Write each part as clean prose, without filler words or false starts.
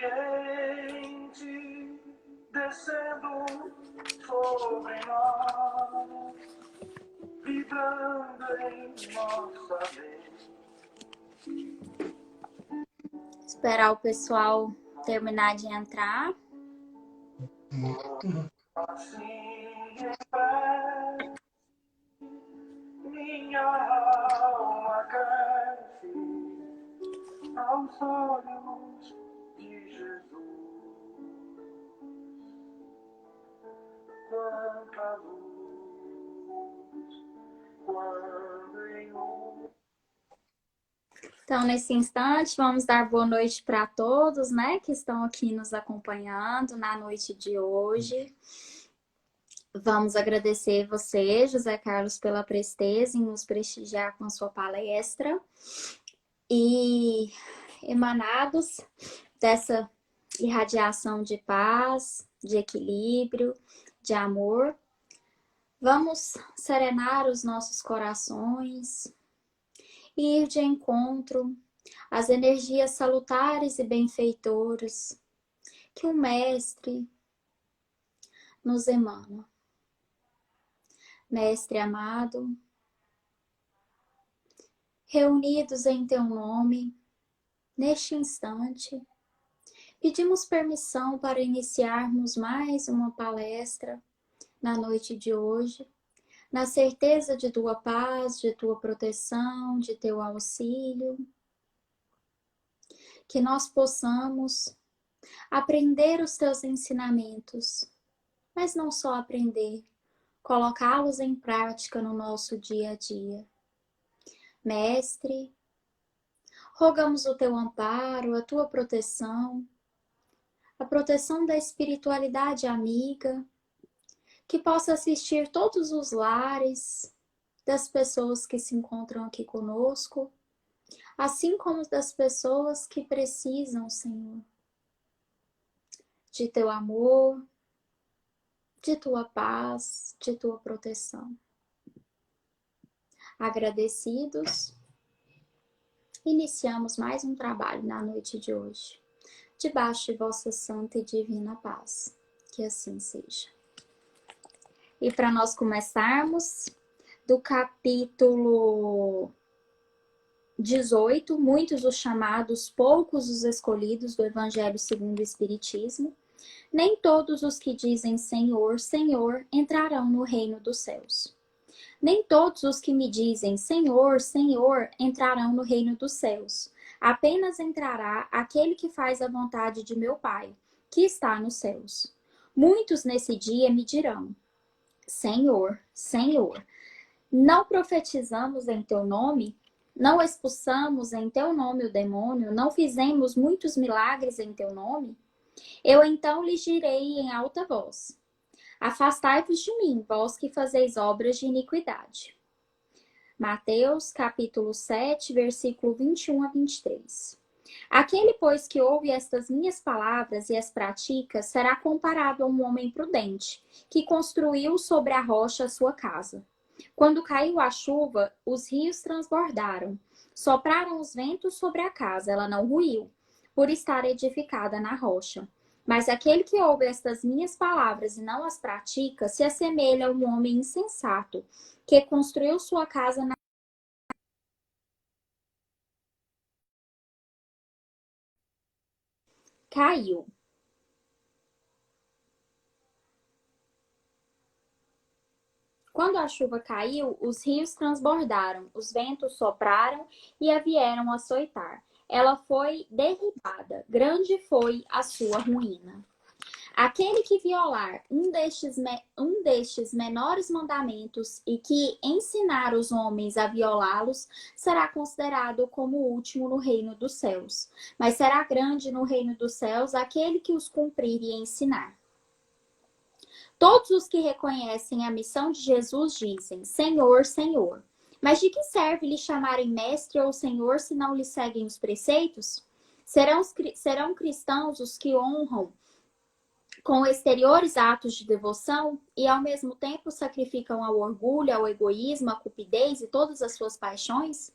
oriente, descendo sobre nós, vibrando em nossa mente. Esperar o pessoal terminar de entrar. Assim em pé, minha alma cresce aos olhos de Jesus. Quanta luz, quando em um... Então, nesse instante, vamos dar boa noite para todos, né, que estão aqui nos acompanhando na noite de hoje. Vamos agradecer você, José Carlos, pela presteza em nos prestigiar com a sua palestra. E emanados dessa irradiação de paz, de equilíbrio, de amor, vamos serenar os nossos corações e ir de encontro às energias salutares e benfeitoras que o Mestre nos emana. Mestre amado, reunidos em teu nome, neste instante, pedimos permissão para iniciarmos mais uma palestra na noite de hoje, na certeza de tua paz, de tua proteção, de teu auxílio, que nós possamos aprender os teus ensinamentos, mas não só aprender, colocá-los em prática no nosso dia a dia. Mestre, rogamos o teu amparo, a tua proteção, a proteção da espiritualidade amiga, que possa assistir todos os lares das pessoas que se encontram aqui conosco, assim como das pessoas que precisam, Senhor, de teu amor, de tua paz, de tua proteção. Agradecidos, iniciamos mais um trabalho na noite de hoje, debaixo de vossa santa e divina paz. Que assim seja. E para nós começarmos, do capítulo 18, muitos os chamados, poucos os escolhidos do Evangelho segundo o Espiritismo, nem todos os que dizem Senhor, Senhor, entrarão no reino dos céus. Nem todos os que me dizem Senhor, Senhor, entrarão no reino dos céus. Apenas entrará aquele que faz a vontade de meu Pai, que está nos céus. Muitos nesse dia me dirão, Senhor, Senhor, não profetizamos em teu nome? Não expulsamos em teu nome o demônio? Não fizemos muitos milagres em teu nome? Eu então lhes direi em alta voz, afastai-vos de mim, vós que fazeis obras de iniquidade. Mateus, capítulo 7, versículo 21 a 23. Aquele, pois, que ouve estas minhas palavras e as pratica, será comparado a um homem prudente, que construiu sobre a rocha a sua casa. Quando caiu a chuva, os rios transbordaram. Sopraram os ventos sobre a casa, ela não ruiu, por estar edificada na rocha. Mas aquele que ouve estas minhas palavras e não as pratica, se assemelha a um homem insensato, que construiu sua casa na... Caiu. Quando a chuva caiu, os rios transbordaram, os ventos sopraram e a vieram açoitar. Ela foi derribada, grande foi a sua ruína. Aquele que violar um destes menores mandamentos e que ensinar os homens a violá-los, será considerado como o último no reino dos céus. Mas será grande no reino dos céus aquele que os cumprir e ensinar. Todos os que reconhecem a missão de Jesus dizem, Senhor, Senhor. Mas de que serve lhe chamarem mestre ou senhor se não lhe seguem os preceitos? Serão cristãos os que honram com exteriores atos de devoção e ao mesmo tempo sacrificam ao orgulho, ao egoísmo, à cupidez e todas as suas paixões?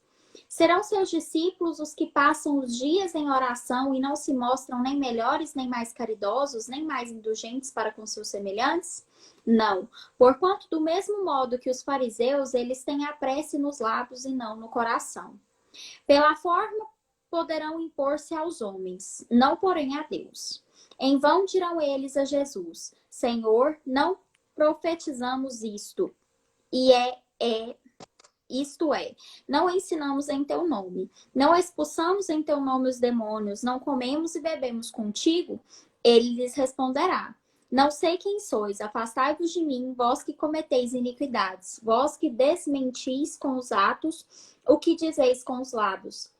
Serão seus discípulos os que passam os dias em oração e não se mostram nem melhores, nem mais caridosos, nem mais indulgentes para com seus semelhantes? Não, porquanto do mesmo modo que os fariseus, eles têm a prece nos lábios e não no coração. Pela forma poderão impor-se aos homens, não porém a Deus. Em vão dirão eles a Jesus: Senhor, não profetizamos isto, e isto é, não ensinamos em teu nome, não expulsamos em teu nome os demônios, não comemos e bebemos contigo? Ele lhes responderá: Não sei quem sois, afastai-vos de mim, vós que cometeis iniquidades, vós que desmentis com os atos o que dizeis com os lábios,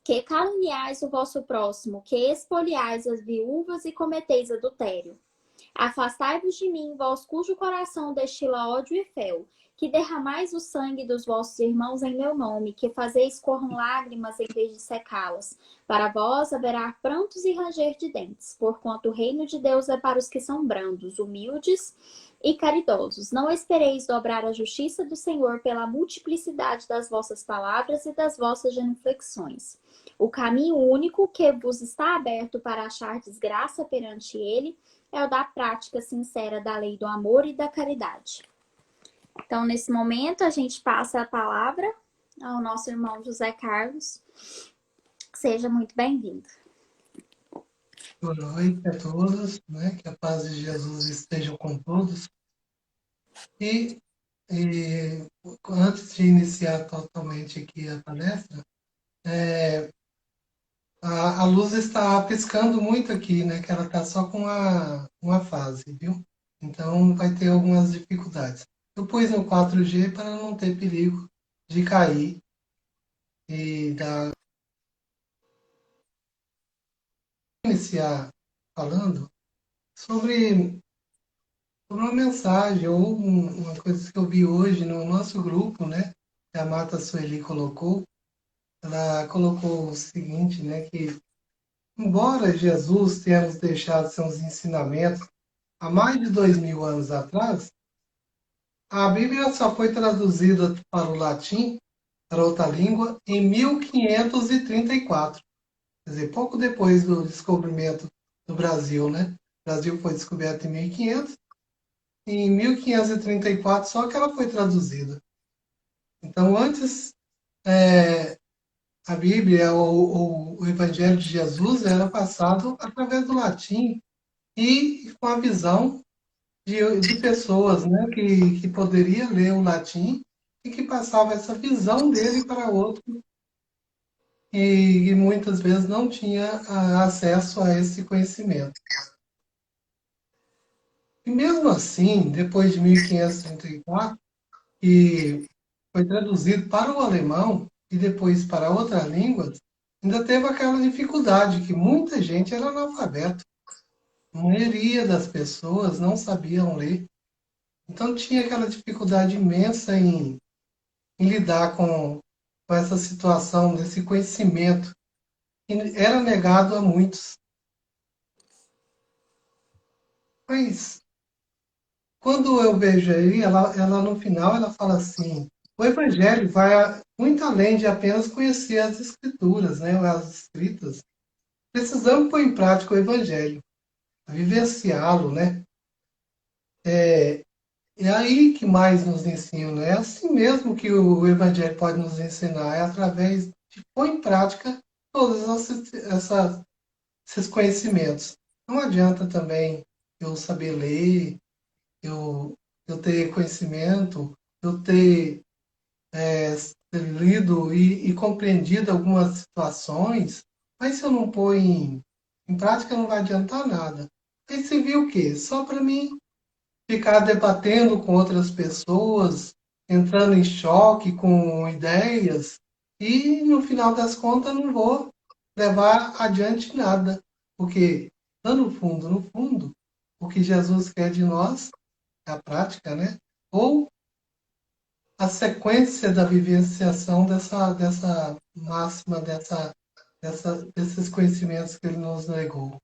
que caluniais o vosso próximo, que espoliais as viúvas e cometeis adultério. Afastai-vos de mim, vós cujo coração destila ódio e fel, que derramais o sangue dos vossos irmãos em meu nome, que fazeis corram lágrimas em vez de secá-las. Para vós haverá prantos e ranger de dentes, porquanto o reino de Deus é para os que são brandos, humildes e caridosos. Não espereis dobrar a justiça do Senhor pela multiplicidade das vossas palavras e das vossas genuflexões. O caminho único que vos está aberto para achar desgraça perante ele é o da prática sincera da lei do amor e da caridade. Então, nesse momento, a gente passa a palavra ao nosso irmão José Carlos. Seja muito bem-vindo. Boa noite a todos, né? Que a paz de Jesus esteja com todos. E, antes de iniciar totalmente aqui a palestra, a luz está piscando muito aqui, né? Que ela está só com uma fase, viu? Então vai ter algumas dificuldades. Eu pus no 4G para não ter perigo de cair e iniciar falando sobre uma mensagem ou uma coisa que eu vi hoje no nosso grupo, né? Que a Marta Sueli colocou. Ela colocou o seguinte, né? Que embora Jesus tenha nos deixado seus ensinamentos há mais de 2000 anos atrás, a Bíblia só foi traduzida para o latim, para outra língua, em 1534. Quer dizer, pouco depois do descobrimento do Brasil, né? O Brasil foi descoberto em 1500. Em 1534 só que ela foi traduzida. Então, antes, a Bíblia ou o Evangelho de Jesus era passado através do latim e com a visão de pessoas, né, que poderia ler o latim e que passava essa visão dele para outro e muitas vezes não tinha acesso a esse conhecimento. E mesmo assim, depois de 1534, que foi traduzido para o alemão e depois para outras línguas, ainda teve aquela dificuldade que muita gente era analfabeto. A maioria das pessoas não sabiam ler. Então tinha aquela dificuldade imensa em lidar com essa situação, desse conhecimento, que era negado a muitos. Mas quando eu vejo aí, ela no final ela fala assim: o Evangelho vai muito além de apenas conhecer as Escrituras, né, as escritas. Precisamos pôr em prática o Evangelho, vivenciá-lo, né? É aí que mais nos ensina. É assim mesmo que o Evangelho pode nos ensinar, é através de pôr em prática todos esses conhecimentos. Não adianta também eu saber ler, eu, eu ter conhecimento, eu ter lido e compreendido algumas situações, mas se eu não pôr em prática não vai adiantar nada. Aí você viu o quê? Só para mim ficar debatendo com outras pessoas, entrando em choque com ideias, e no final das contas não vou levar adiante nada. Porque, lá no fundo, o que Jesus quer de nós é a prática, né? Ou a sequência da vivenciação dessa máxima, desses conhecimentos que ele nos legou.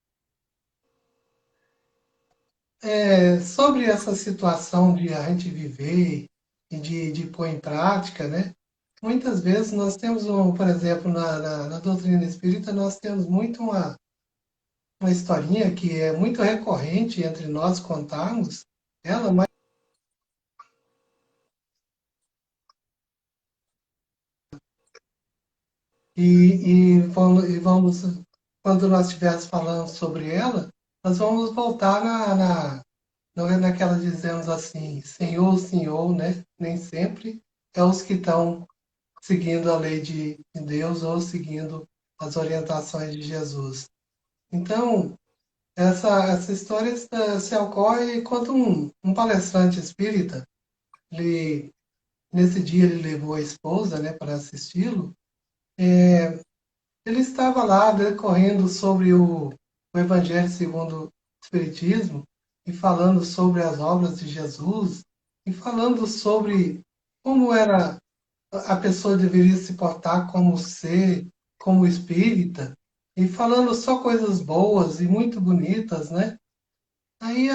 Sobre essa situação de a gente viver e de pôr em prática, né? muitas vezes nós temos, por exemplo, na doutrina espírita, nós temos muito uma historinha que é muito recorrente entre nós contarmos ela, mas e vamos, quando nós estivermos falando sobre ela, nós vamos voltar naquela dizemos assim, Senhor, Senhor, né? Nem sempre é os que estão seguindo a lei de Deus ou seguindo as orientações de Jesus. Então, essa história se ocorre quando um palestrante espírita, ele, nesse dia ele levou a esposa, né, para assisti-lo. Ele estava lá decorrendo sobre o Evangelho segundo o Espiritismo e falando sobre as obras de Jesus e falando sobre como era a pessoa deveria se portar como ser, como espírita, e falando só coisas boas e muito bonitas, né? Aí,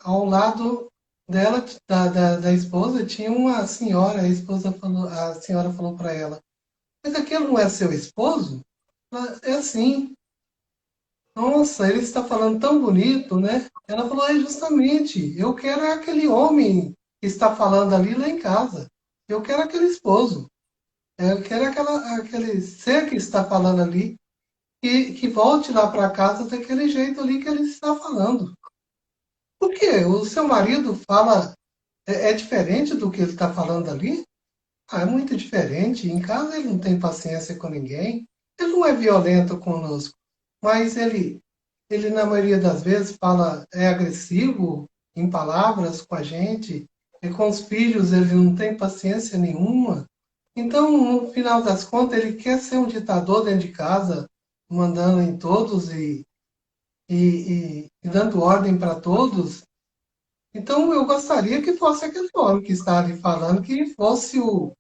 ao lado dela, da esposa, tinha uma senhora, a senhora falou para ela, mas aquele não é seu esposo? Ela, é sim. Nossa, ele está falando tão bonito, né? Ela falou, é justamente, eu quero aquele homem que está falando ali lá em casa. Eu quero aquele esposo. Eu quero aquele ser que está falando ali que volte lá para casa daquele jeito ali que ele está falando. Por quê? O seu marido fala é diferente do que ele está falando ali? Ah, é muito diferente. Em casa ele não tem paciência com ninguém. Ele não é violento conosco, mas ele na maioria das vezes fala é agressivo em palavras com a gente. E com os filhos ele não tem paciência nenhuma. Então, no final das contas, ele quer ser um ditador dentro de casa, mandando em todos e dando ordem para todos. Então, eu gostaria que fosse aquele homem que está ali falando, que fosse o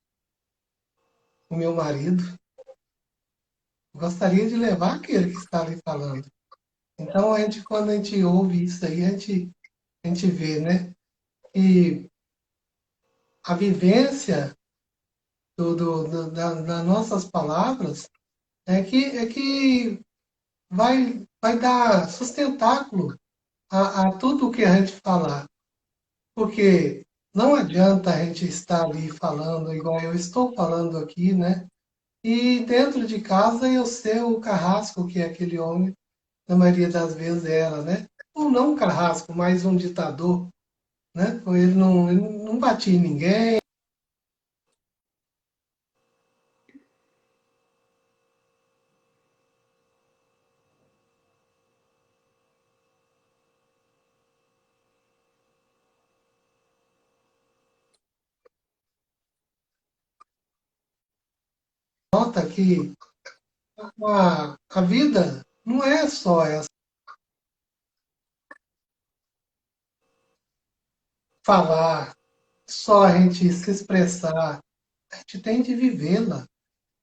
meu marido. Eu gostaria de levar aquele que está ali falando. Então, quando a gente ouve isso aí, a gente vê, né? E a vivência das nossas palavras é que vai dar sustentáculo a tudo o que a gente falar. Porque não adianta a gente estar ali falando igual eu estou falando aqui, né? E dentro de casa eu ser o carrasco que aquele homem, na maioria das vezes, era, né? Ou não um carrasco, mas um ditador, né? Ele não batia em ninguém. Nota que a vida não é só essa falar, só a gente se expressar. A gente tem de vivê-la.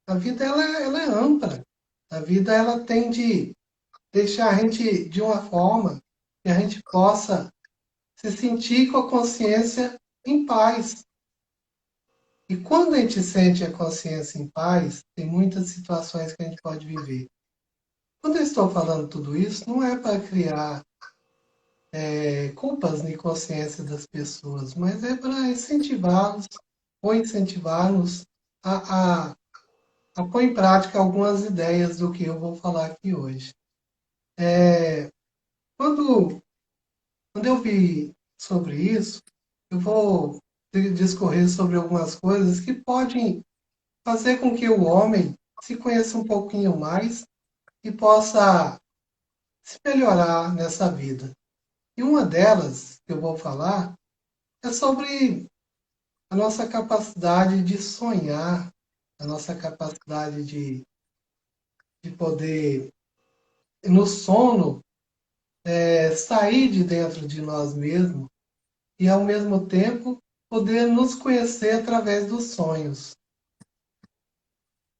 A vida ela é ampla. A vida ela tem de deixar a gente de uma forma que a gente possa se sentir com a consciência em paz. E quando a gente sente a consciência em paz, tem muitas situações que a gente pode viver. Quando eu estou falando tudo isso, não é para criar culpas na consciência das pessoas, mas é para incentivá-los ou incentivar-nos a, a, a pôr em prática algumas ideias do que eu vou falar aqui hoje. Quando, quando eu vi sobre isso, eu vou discorrer sobre algumas coisas que podem fazer com que o homem se conheça um pouquinho mais e possa se melhorar nessa vida. E uma delas que eu vou falar é sobre a nossa capacidade de sonhar, a nossa capacidade de poder, no sono, sair de dentro de nós mesmos e, ao mesmo tempo, poder nos conhecer através dos sonhos.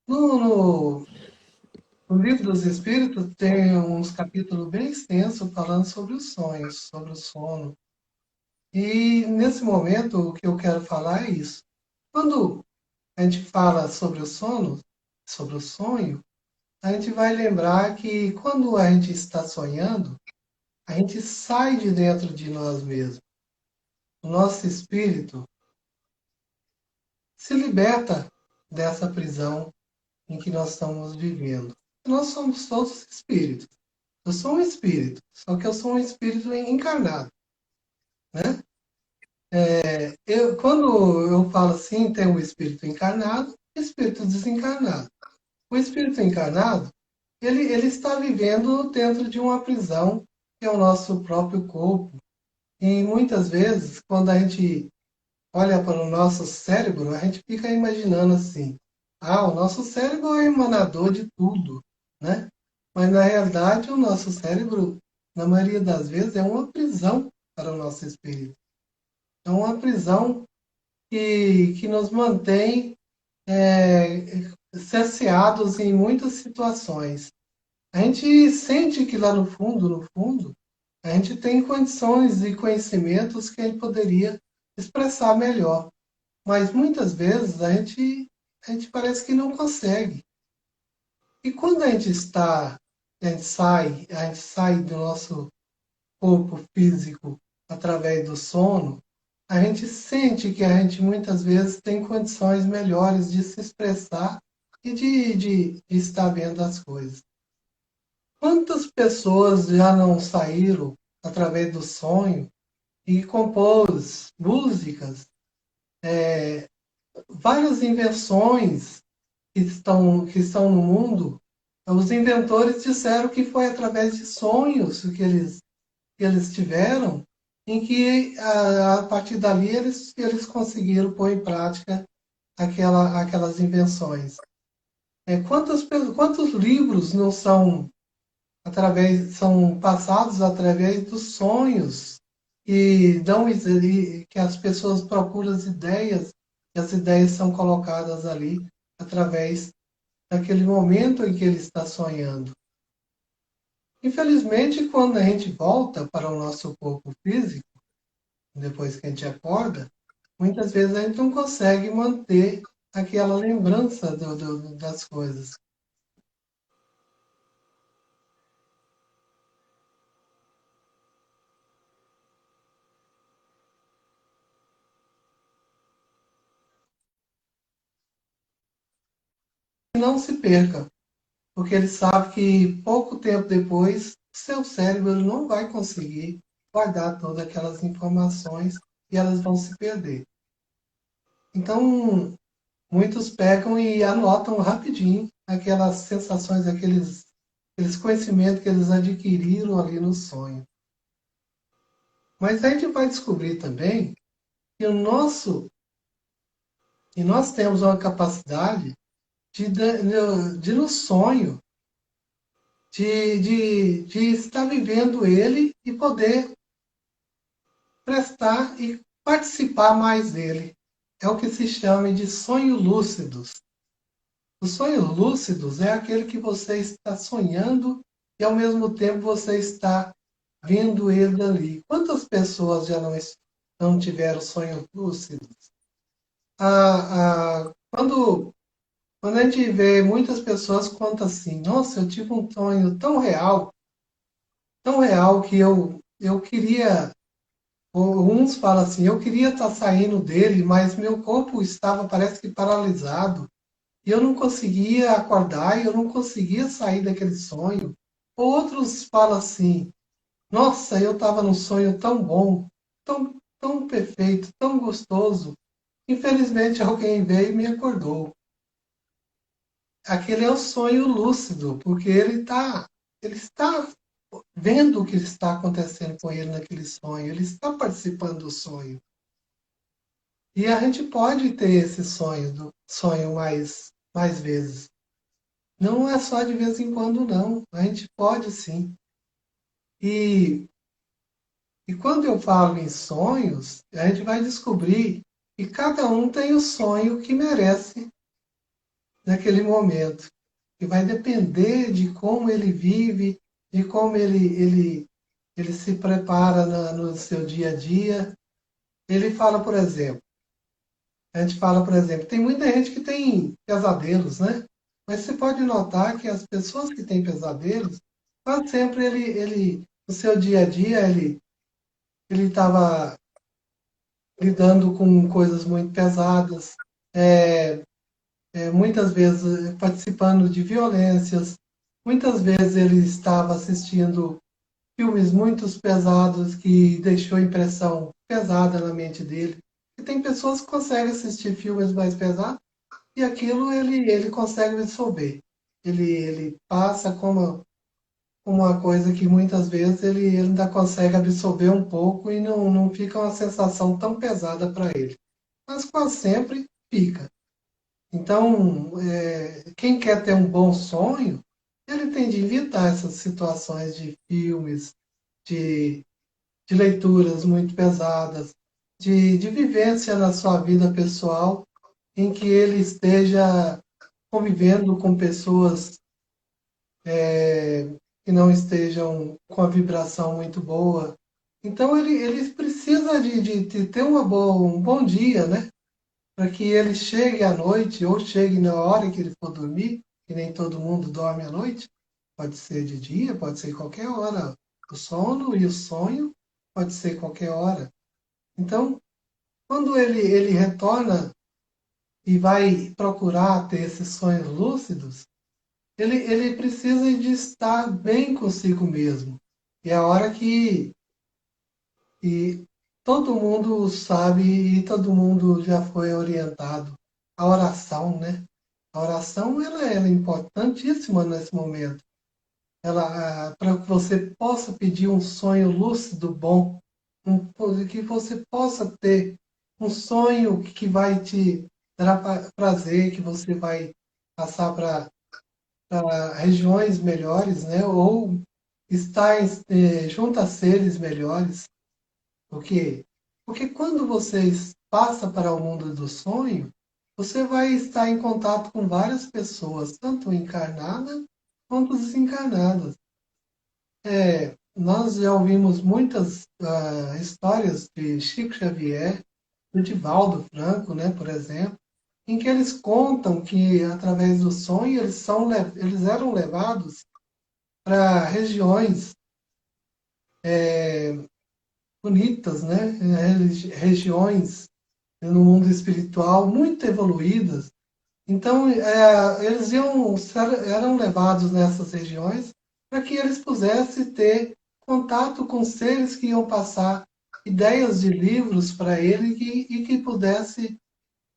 No Livro dos Espíritos tem uns capítulos bem extensos falando sobre os sonhos, sobre o sono. E, nesse momento, o que eu quero falar é isso. Quando a gente fala sobre o sono, sobre o sonho, a gente vai lembrar que quando a gente está sonhando, a gente sai de dentro de nós mesmos. O nosso espírito se liberta dessa prisão em que nós estamos vivendo. Nós somos todos espíritos. Eu sou um espírito, só que eu sou um espírito encarnado, né? Quando eu falo assim, tem o espírito encarnado e o espírito desencarnado. O espírito encarnado, ele está vivendo dentro de uma prisão, que é o nosso próprio corpo. E muitas vezes, quando a gente olha para o nosso cérebro, a gente fica imaginando assim, o nosso cérebro é emanador de tudo, né? Mas na realidade o nosso cérebro, na maioria das vezes, é uma prisão para o nosso espírito. É uma prisão que nos mantém cerceados em muitas situações. A gente sente que lá no fundo, a gente tem condições e conhecimentos que a gente poderia expressar melhor. Mas muitas vezes a gente parece que não consegue. E quando a gente sai do nosso corpo físico através do sono, a gente sente que a gente muitas vezes tem condições melhores de se expressar e de estar vendo as coisas. Quantas pessoas já não saíram através do sonho e compôs músicas, várias invenções que estão no mundo? Os inventores disseram que foi através de sonhos que eles tiveram, em que a partir dali eles conseguiram pôr em prática aquelas invenções. Quantos livros não são passados através dos sonhos e que as pessoas procuram as ideias e as ideias são colocadas ali através daquele momento em que ele está sonhando. Infelizmente, quando a gente volta para o nosso corpo físico, depois que a gente acorda, muitas vezes a gente não consegue manter aquela lembrança das coisas. Não se perca, porque ele sabe que pouco tempo depois, seu cérebro não vai conseguir guardar todas aquelas informações e elas vão se perder. Então, muitos pegam e anotam rapidinho aquelas sensações, aqueles conhecimentos que eles adquiriram ali no sonho. Mas a gente vai descobrir também que nós temos uma capacidade de no sonho, de estar vivendo ele e poder prestar e participar mais dele. É o que se chama de sonhos lúcidos. Os sonhos lúcidos é aquele que você está sonhando e ao mesmo tempo você está vendo ele ali. Quantas pessoas já não tiveram sonhos lúcidos? Quando a gente vê muitas pessoas contam assim, nossa, eu tive um sonho tão real que eu queria, uns falam assim, eu queria estar saindo dele, mas meu corpo estava, parece que paralisado, e eu não conseguia acordar, e eu não conseguia sair daquele sonho. Outros falam assim, nossa, eu estava num sonho tão bom, tão perfeito, tão gostoso. Infelizmente alguém veio e me acordou. Aquele é o sonho lúcido, porque ele está vendo o que está acontecendo com ele naquele sonho, ele está participando do sonho. E a gente pode ter esse sonho mais vezes. Não é só de vez em quando, não. A gente pode sim. E, e quando eu falo em sonhos, a gente vai descobrir que cada um tem o sonho que merece naquele momento. E vai depender de como ele vive, de como ele se prepara no seu dia a dia. Ele fala, por exemplo, A gente fala, por exemplo, tem muita gente que tem pesadelos, né? Mas você pode notar que as pessoas que têm pesadelos, quase sempre no seu dia a dia, ele estava lidando com coisas muito pesadas, é, muitas vezes participando de violências, muitas vezes ele estava assistindo filmes muito pesados que deixou impressão pesada na mente dele. E tem pessoas que conseguem assistir filmes mais pesados e aquilo ele consegue absorver. Ele passa como uma coisa que muitas vezes ele ainda consegue absorver um pouco e não fica uma sensação tão pesada para ele. Mas quase sempre fica. Então, quem quer ter um bom sonho, ele tem de evitar essas situações de filmes, de, de leituras muito pesadas, de vivência na sua vida pessoal, em que ele esteja convivendo com pessoas que não estejam com a vibração muito boa. Então, ele precisa de ter um bom dia, né? Para que ele chegue à noite, ou chegue na hora que ele for dormir, que nem todo mundo dorme à noite, pode ser de dia, pode ser qualquer hora. O sono e o sonho pode ser qualquer hora. Então, quando ele retorna e vai procurar ter esses sonhos lúcidos, ele precisa de estar bem consigo mesmo. E é a hora que todo mundo sabe e todo mundo já foi orientado. A oração, né? A oração ela é importantíssima nesse momento. Ela para que você possa pedir um sonho lúcido bom, que você possa ter um sonho que vai te dar prazer, que você vai passar para regiões melhores, né? Ou estar junto a seres melhores. Por quê? Porque quando você passa para o mundo do sonho, você vai estar em contato com várias pessoas, tanto encarnadas quanto desencarnadas. Nós já ouvimos muitas histórias de Chico Xavier, do Divaldo Franco, né, por exemplo, em que eles contam que através do sonho eles eram levados para regiões bonitas, né, regiões no mundo espiritual muito evoluídas. Então, eles eram levados nessas regiões para que eles pudessem ter contato com seres que iam passar ideias de livros para ele e que pudesse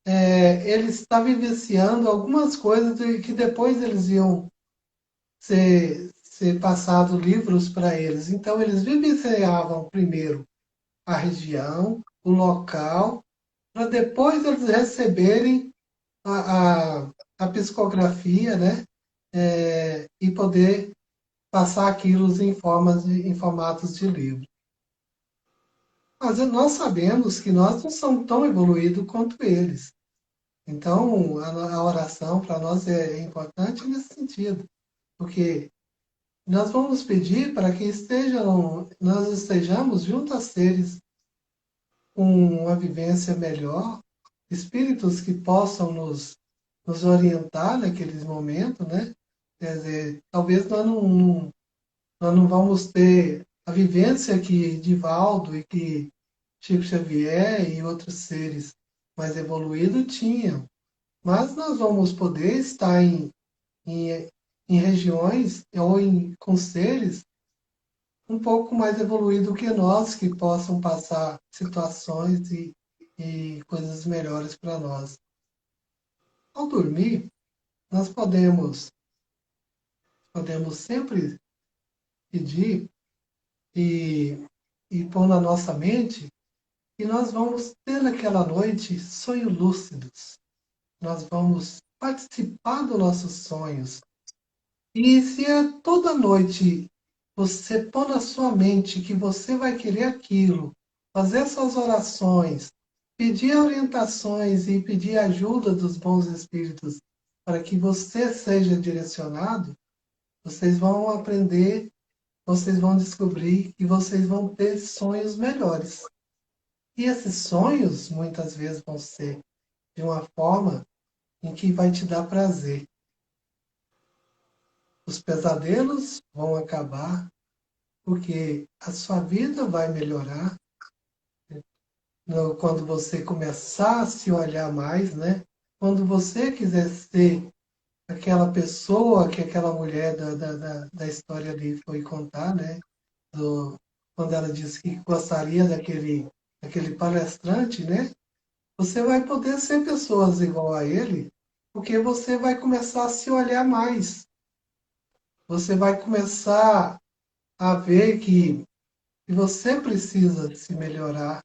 ele estar vivenciando algumas coisas que depois eles iam ser passados livros para eles. Então, eles vivenciavam primeiro a região, o local, para depois eles receberem a, a, a psicografia, né? E poder passar aquilo em formatos de livro. Mas nós sabemos que nós não somos tão evoluídos quanto eles. Então, a oração para nós é importante nesse sentido, porque nós vamos pedir para que nós estejamos junto a seres com uma vivência melhor, espíritos que possam nos orientar naqueles momentos, né? Quer dizer, talvez nós não vamos ter a vivência que Divaldo e que Chico Xavier e outros seres mais evoluídos tinham, mas nós vamos poder estar em, em regiões ou com seres um pouco mais evoluídos que nós, que possam passar situações e coisas melhores para nós. Ao dormir, nós podemos sempre pedir e, e pôr na nossa mente que nós vamos ter naquela noite sonhos lúcidos. Nós vamos participar dos nossos sonhos. E se toda noite você pôr na sua mente que você vai querer aquilo, fazer suas orações, pedir orientações e pedir ajuda dos bons espíritos para que você seja direcionado, vocês vão aprender, vocês vão descobrir que vocês vão ter sonhos melhores. E esses sonhos muitas vezes vão ser de uma forma em que vai te dar prazer. Os pesadelos vão acabar, porque a sua vida vai melhorar quando você começar a se olhar mais, né? Quando você quiser ser aquela pessoa que aquela mulher da história ali foi contar, né? Quando ela disse que gostaria daquele palestrante, né? Você vai poder ser pessoas igual a ele, porque você vai começar a se olhar mais. Você vai começar a ver que você precisa se melhorar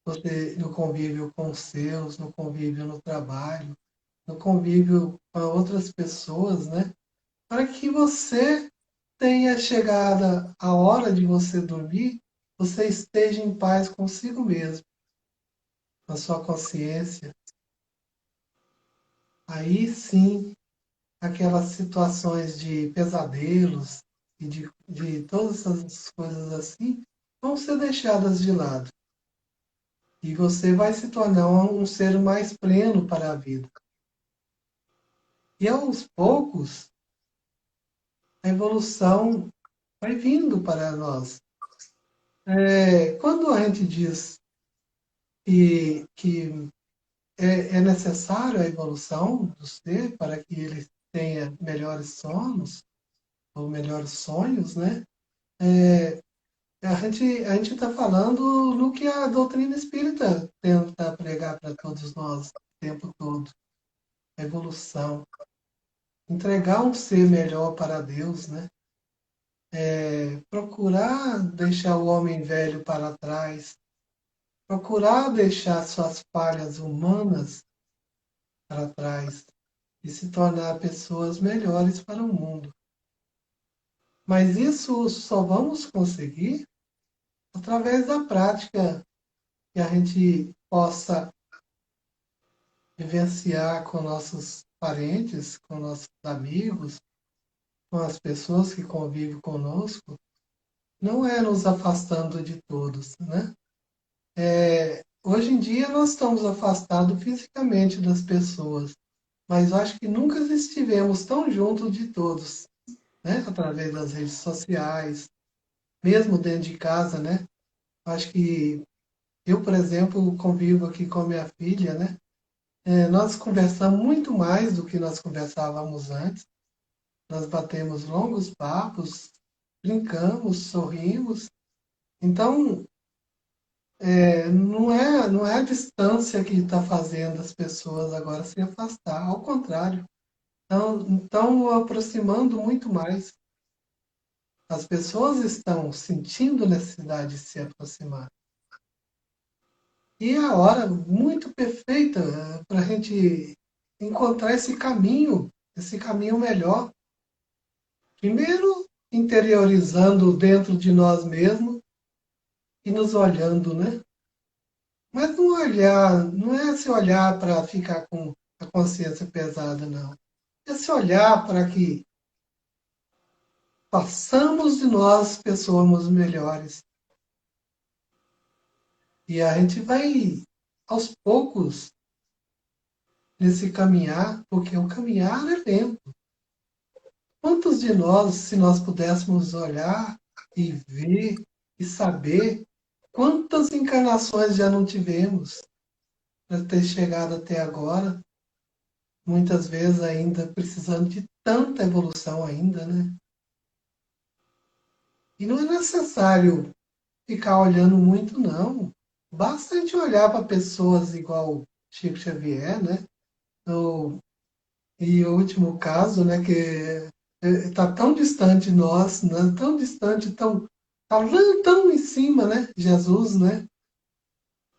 você, no convívio com os seus, no convívio no trabalho, no convívio com outras pessoas, né? Para que você tenha chegada a hora de você dormir, você esteja em paz consigo mesmo, na sua consciência. Aí sim, aquelas situações de pesadelos e de todas essas coisas assim vão ser deixadas de lado. E você vai se tornar um ser mais pleno para a vida. E aos poucos, a evolução vai vindo para nós. Quando a gente diz que é necessário a evolução do ser para que ele tenha melhores sonos ou melhores sonhos, né? A gente está falando no que a doutrina espírita tenta pregar para todos nós o tempo todo. A evolução. Entregar um ser melhor para Deus, né? Procurar deixar o homem velho para trás. Procurar deixar suas falhas humanas para trás e se tornar pessoas melhores para o mundo. Mas isso só vamos conseguir através da prática que a gente possa vivenciar com nossos parentes, com nossos amigos, com as pessoas que convivem conosco, não é nos afastando de todos, né? Hoje em dia nós estamos afastados fisicamente das pessoas, mas eu acho que nunca estivemos tão juntos de todos, né? Através das redes sociais, mesmo dentro de casa, né? Acho que eu, por exemplo, convivo aqui com a minha filha, né? Nós conversamos muito mais do que nós conversávamos antes. Nós batemos longos papos, brincamos, sorrimos. Então, não é a distância que está fazendo as pessoas agora se afastar, ao contrário. Estão aproximando muito mais. As pessoas estão sentindo necessidade de se aproximar. E é a hora muito perfeita para a gente encontrar esse caminho melhor. Primeiro, interiorizando dentro de nós mesmos e nos olhando, né? Mas não olhar, não é se olhar para ficar com a consciência pesada, não. É se olhar para que façamos de nós pessoas melhores. E a gente vai, aos poucos, nesse caminhar, porque o caminhar é lento. Quantos de nós, se nós pudéssemos olhar e ver e saber quantas encarnações já não tivemos para ter chegado até agora, muitas vezes ainda precisando de tanta evolução ainda, né? E não é necessário ficar olhando muito, não. Basta a gente olhar para pessoas igual Chico Xavier, né? E o último caso, né, que está tão distante de nós, né, tão distante, tá lá tão em cima, né, Jesus, né?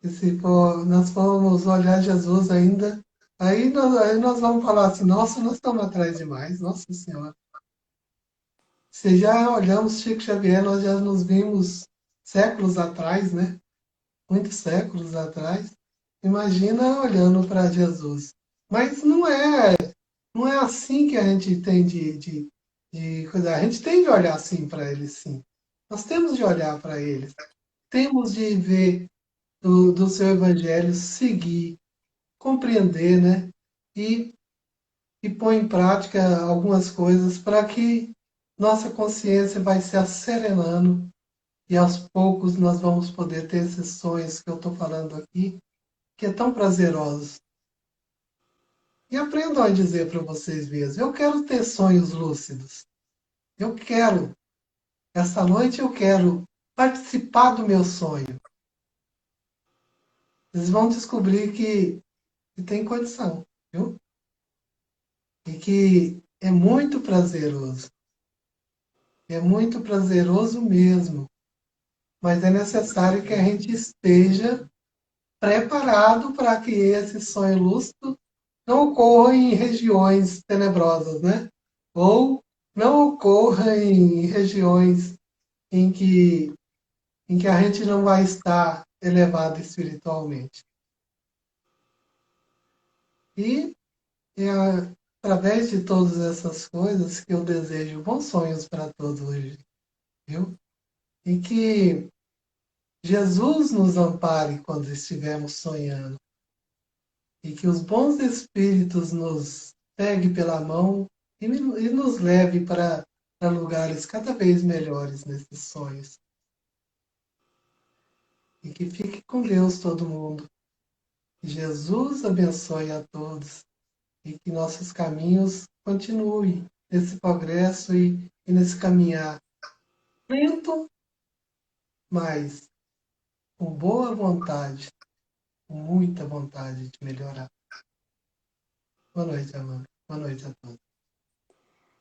E se nós formos olhar Jesus ainda, aí nós vamos falar assim, nossa, nós estamos atrás demais, nossa Senhora. Se já olhamos Chico Xavier, nós já nos vimos séculos atrás, né? Muitos séculos atrás. Imagina olhando para Jesus. Mas não é assim que a gente tem de cuidar. A gente tem de olhar assim para eles, sim. Nós temos de olhar para eles. Temos de ver do seu evangelho seguir. compreender, né? E, e pôr em prática algumas coisas para que nossa consciência vai se asserenando e aos poucos nós vamos poder ter esses sonhos que eu estou falando aqui, que é tão prazerosos. E aprendam a dizer para vocês mesmos, eu quero ter sonhos lúcidos. Eu quero. Esta noite eu quero participar do meu sonho. Vocês vão descobrir que tem condição, viu? E que é muito prazeroso. É muito prazeroso mesmo. Mas é necessário que a gente esteja preparado para que esse sonho lúcido não ocorra em regiões tenebrosas, né? Ou não ocorra em regiões em que, em que a gente não vai estar elevado espiritualmente. E é através de todas essas coisas que eu desejo bons sonhos para todos hoje, viu? E que Jesus nos ampare quando estivermos sonhando. E que os bons espíritos nos pegue pela mão e nos leve para lugares cada vez melhores nesses sonhos. E que fique com Deus todo mundo. Que Jesus abençoe a todos e que nossos caminhos continuem nesse progresso e nesse caminhar lento, mas com boa vontade, com muita vontade de melhorar. Boa noite, Amanda. Boa noite a todos.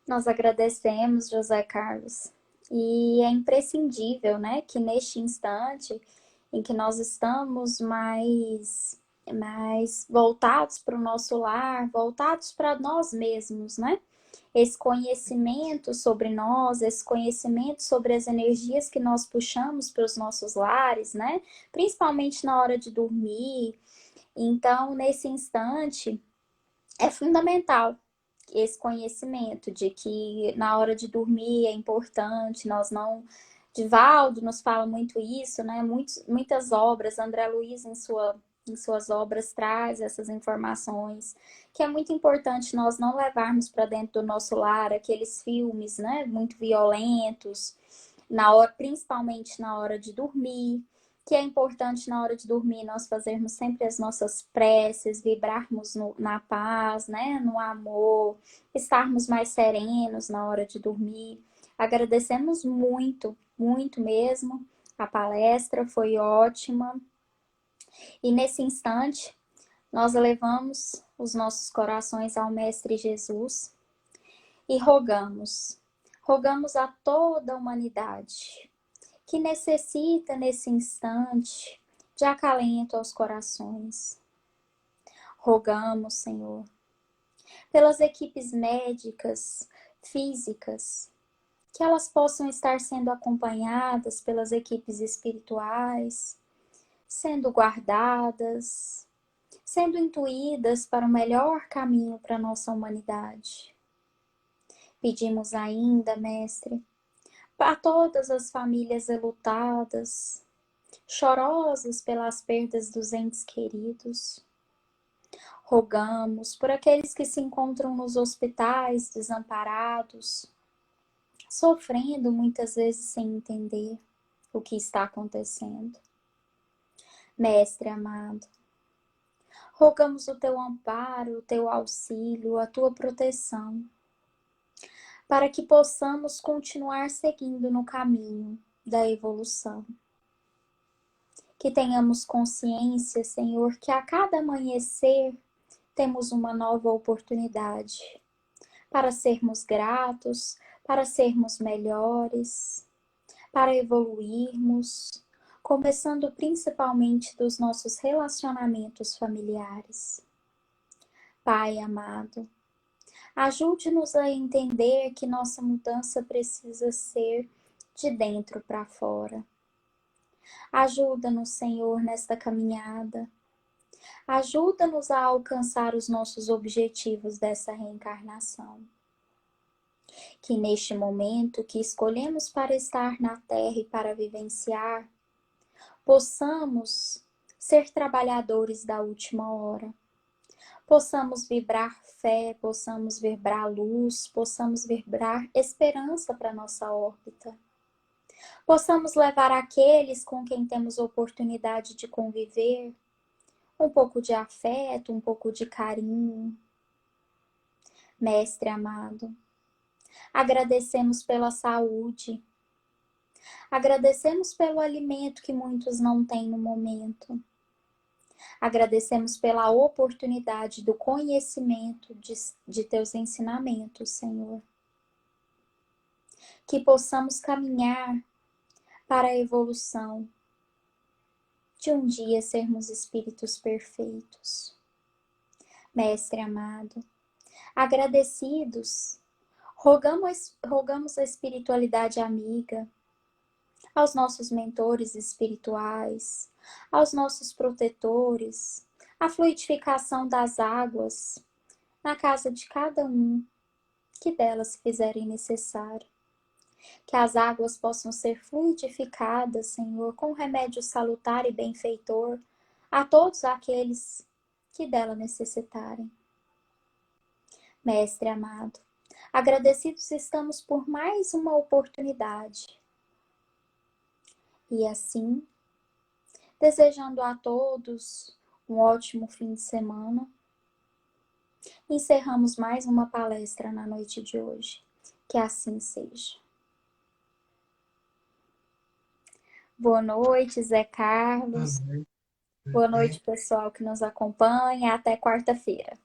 Nós agradecemos, José Carlos. E é imprescindível, né, que neste instante em que nós estamos mais voltados para o nosso lar, voltados para nós mesmos, né? Esse conhecimento sobre nós, esse conhecimento sobre as energias que nós puxamos para os nossos lares, né? Principalmente na hora de dormir. Então, nesse instante, é fundamental esse conhecimento de que na hora de dormir é importante, nós não... Divaldo nos fala muito isso, né? Muitas obras, André Luiz em suas obras traz essas informações, que é muito importante nós não levarmos para dentro do nosso lar aqueles filmes, né? Muito violentos, principalmente na hora de dormir, que é importante na hora de dormir nós fazermos sempre as nossas preces, vibrarmos na paz, né? No amor, estarmos mais serenos na hora de dormir. Agradecemos muito, muito mesmo. A palestra foi ótima. E nesse instante, nós elevamos os nossos corações ao Mestre Jesus e rogamos a toda a humanidade que necessita nesse instante de acalento aos corações. Rogamos, Senhor, pelas equipes médicas, físicas, que elas possam estar sendo acompanhadas pelas equipes espirituais, sendo guardadas, sendo intuídas para o melhor caminho para a nossa humanidade. Pedimos ainda, Mestre, para todas as famílias enlutadas, chorosas pelas perdas dos entes queridos. Rogamos por aqueles que se encontram nos hospitais desamparados, sofrendo muitas vezes sem entender o que está acontecendo. Mestre amado, rogamos o teu amparo, o teu auxílio, a tua proteção, para que possamos continuar seguindo no caminho da evolução. Que tenhamos consciência, Senhor, que a cada amanhecer temos uma nova oportunidade para sermos gratos, para sermos melhores, para evoluirmos, começando principalmente dos nossos relacionamentos familiares. Pai amado, ajude-nos a entender que nossa mudança precisa ser de dentro para fora. Ajuda-nos, Senhor, nesta caminhada. Ajuda-nos a alcançar os nossos objetivos dessa reencarnação. Que neste momento que escolhemos para estar na Terra e para vivenciar, possamos ser trabalhadores da última hora, possamos vibrar fé, possamos vibrar luz, possamos vibrar esperança para nossa órbita. Possamos levar aqueles com quem temos oportunidade de conviver um pouco de afeto, um pouco de carinho. Mestre amado, agradecemos pela saúde, agradecemos pelo alimento que muitos não têm no momento. Agradecemos pela oportunidade do conhecimento de teus ensinamentos, Senhor. Que possamos caminhar para a evolução de um dia sermos espíritos perfeitos. Mestre amado, agradecidos, rogamos a espiritualidade amiga, aos nossos mentores espirituais, aos nossos protetores, a fluidificação das águas na casa de cada um que delas se fizerem necessário. Que as águas possam ser fluidificadas, Senhor, com remédio salutar e benfeitor a todos aqueles que dela necessitarem. Mestre amado, agradecidos estamos por mais uma oportunidade. E assim, desejando a todos um ótimo fim de semana, encerramos mais uma palestra na noite de hoje. Que assim seja. Boa noite, Zé Carlos. Boa noite, pessoal que nos acompanha. Até quarta-feira.